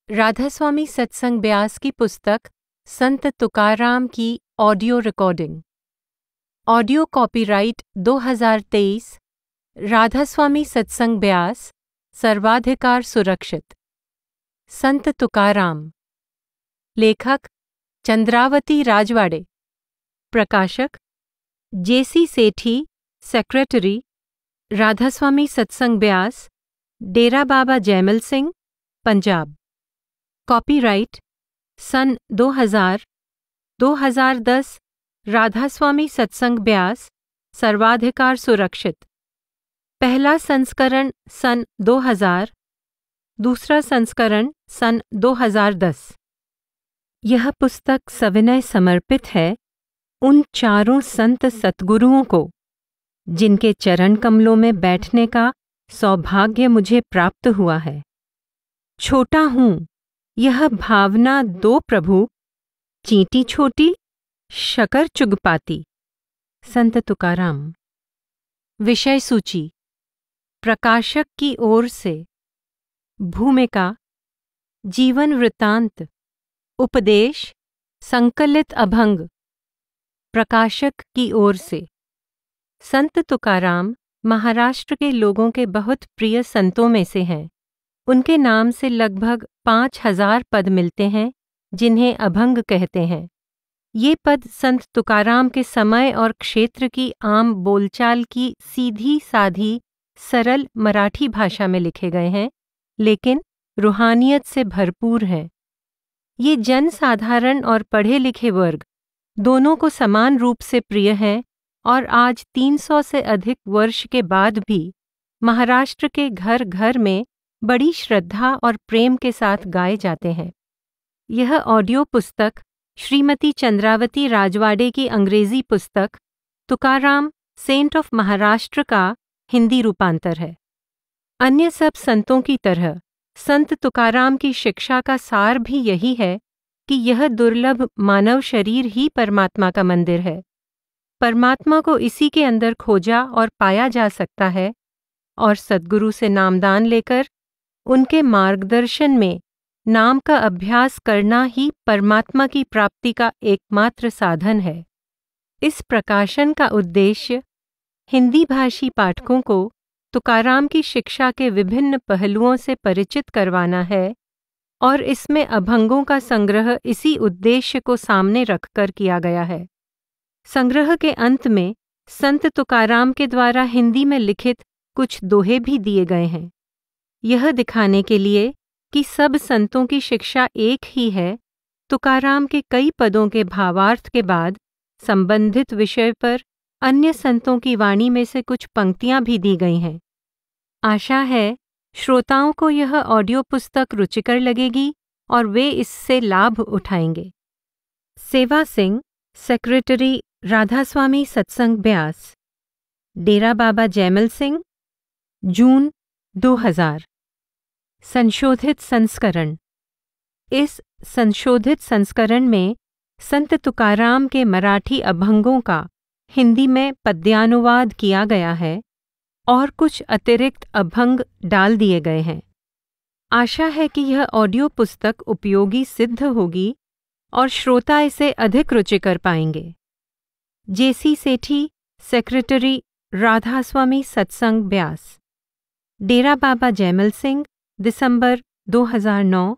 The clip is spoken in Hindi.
राधास्वामी सत्संग ब्यास की पुस्तक संत तुकाराम की audio recording. Audio copyright 2023, Radha Soami Satsang Beas, सर्वाधिकार सुरक्षित। संत तुकाराम। लेखक चंद्रावती राजवाड़े। प्रकाशक जेसी सेठी, सेक्रेटरी, राधास्वामी सत्संग ब्यास, डेरा बाबा जैमल सिंह, पंजाब। कॉपीराइट सन 2000, 2010, राधास्वामी सत्संग ब्यास, सर्वाधिकार सुरक्षित। पहला संस्करण सन 2000, दूसरा संस्करण सन 2010। यह पुस्तक सविनय समर्पित है उन चारों संत सद्गुरुओं को जिनके चरण कमलों में बैठने का सौभाग्य मुझे प्राप्त हुआ है। छोटा हूँ यह भावना दो प्रभु, चींटी छोटी शकर चुग पाती। संत तुकाराम। विषय सूची। प्रकाशक की ओर से। भूमिका, जीवन वृत्तांत, उपदेश, संकलित अभंग। प्रकाशक की ओर से। संत तुकाराम महाराष्ट्र के लोगों के बहुत प्रिय संतों में से हैं। उनके नाम से लगभग 5000 पद मिलते हैं जिन्हें अभंग कहते हैं। ये पद संत तुकाराम के समय और क्षेत्र की आम बोलचाल की सीधी साधी सरल मराठी भाषा में लिखे गए हैं, लेकिन रूहानियत से भरपूर हैं। ये जन साधारण और पढ़े लिखे वर्ग दोनों को समान रूप से प्रिय हैं और आज 300 से अधिक वर्ष के बाद भी महाराष्ट्र के घर घर में बड़ी श्रद्धा और प्रेम के साथ गाए जाते हैं। यह ऑडियो पुस्तक श्रीमती चंद्रावती राजवाड़े की अंग्रेजी पुस्तक तुकाराम सेंट ऑफ महाराष्ट्र का हिंदी रूपांतर है। अन्य सब संतों की तरह संत तुकाराम की शिक्षा का सार भी यही है कि यह दुर्लभ मानव शरीर ही परमात्मा का मंदिर है। परमात्मा को इसी के अंदर खोजा और पाया जा सकता है और सद्गुरु से नामदान लेकर उनके मार्गदर्शन में नाम का अभ्यास करना ही परमात्मा की प्राप्ति का एकमात्र साधन है। इस प्रकाशन का उद्देश्य हिंदी भाषी पाठकों को तुकाराम की शिक्षा के विभिन्न पहलुओं से परिचित करवाना है और इसमें अभंगों का संग्रह इसी उद्देश्य को सामने रखकर किया गया है। संग्रह के अंत में संत तुकाराम के द्वारा हिंदी में लिखित कुछ दोहे भी दिए गए हैं। यह दिखाने के लिए कि सब संतों की शिक्षा एक ही है, तुकाराम के कई पदों के भावार्थ के बाद संबंधित विषय पर अन्य संतों की वाणी में से कुछ पंक्तियां भी दी गई हैं। आशा है श्रोताओं को यह ऑडियो पुस्तक रुचिकर लगेगी और वे इससे लाभ उठाएंगे। सेवा सिंह, सेक्रेटरी, राधास्वामी सत्संग ब्यास, डेरा बाबा जैमल सिंह, जून 2000। संशोधित संस्करण। इस संशोधित संस्करण में संत तुकाराम के मराठी अभंगों का हिंदी में पद्यानुवाद किया गया है और कुछ अतिरिक्त अभंग डाल दिए गए हैं। आशा है कि यह ऑडियो पुस्तक उपयोगी सिद्ध होगी और श्रोता इसे अधिक रुचिकर पाएंगे। जेसी सेठी, सेक्रेटरी, राधास्वामी सत्संग ब्यास, डेरा बाबा जैमल सिंह, दिसंबर 2009,